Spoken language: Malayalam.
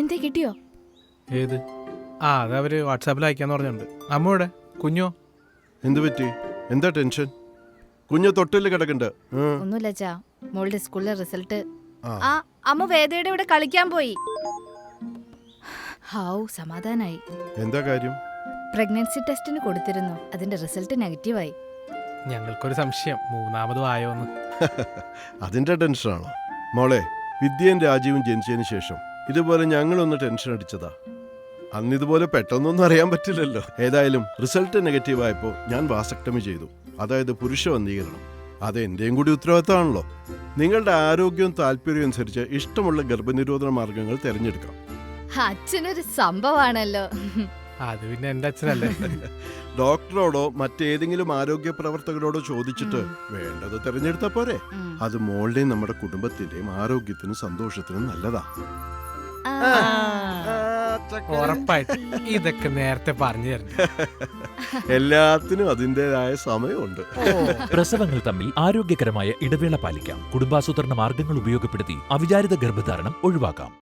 എന്തേ കിട്ടിയോ? ഏത്? അതവര് വാട്സാപ്പിൽ അയക്കാന്ന് പറഞ്ഞിട്ടുണ്ട്. അമ്മയുടെ കുഞ്ഞോ? എന്ത് പറ്റി? എന്താ ടെൻഷൻ? കുഞ്ഞ് തൊട്ടില് കിടക്കണ്ട്. ഒന്നുമില്ല അച്ഛാ, മോളുടെ സ്കൂളിലെ റിസൾട്ട്. ആ അമ്മ വേദയുടെ ഇവിടെ കളിക്കാൻ പോയി. ഹൗ സമാധാനായി. എന്താ കാര്യം? പ്രഗ്നൻസി ടെസ്റ്റിന് കൊടുത്തിരുന്നു, അതിന്റെ റിസൾട്ട് നെഗറ്റീവായി. ഞങ്ങൾക്കൊരു സംശയം, മൂന്നാമതും ആയോന്ന്. അതിന്റെ ടെൻഷനാണോ മോളെ? വിദ്യയും രാജീവും ജനിച്ചതിന് ശേഷം ഇതുപോലെ ഞങ്ങളൊന്ന് ടെൻഷൻ അടിച്ചതാ. അന്നിതുപോലെ പെട്ടെന്നൊന്നും അറിയാൻ പറ്റില്ലല്ലോ. ഏതായാലും റിസൾട്ട് നെഗറ്റീവായപ്പോൾ ഞാൻ വാസക്ടമി ചെയ്തു, അതായത് പുരുഷ വന്ധീകരണം. അത് എന്റെയും കൂടി ഉത്തരവാദിത്തമാണല്ലോ. നിങ്ങളുടെ ആരോഗ്യവും താല്പര്യവും അനുസരിച്ച് ഇഷ്ടമുള്ള ഗർഭനിരോധന മാർഗങ്ങൾ തിരഞ്ഞെടുക്കാം. അച്ഛനൊരു സംഭവമാണല്ലോ. അത് പിന്നെ എന്റെ അച്ഛനല്ലേ. ഡോക്ടറോടോ മറ്റേതെങ്കിലും ആരോഗ്യ പ്രവർത്തകരോടോ ചോദിച്ചിട്ട് വേണ്ടത് തിരഞ്ഞെടുത്താ പോരെ. അത് മോളുടെയും നമ്മുടെ കുടുംബത്തിന്റെയും ആരോഗ്യത്തിനും സന്തോഷത്തിനും നല്ലതാ. ഉറപ്പായിട്ട് ഇതൊക്കെ നേരത്തെ പറഞ്ഞു തരുന്നു. എല്ലാത്തിനും അതിൻ്റെതായ സമയമുണ്ട്. പ്രസവങ്ങൾ തമ്മിൽ ആരോഗ്യകരമായ ഇടവേള പാലിക്കാം. കുടുംബാസൂത്രണ മാർഗങ്ങൾ ഉപയോഗപ്പെടുത്തി അവിചാരിത ഗർഭധാരണം ഒഴിവാക്കാം.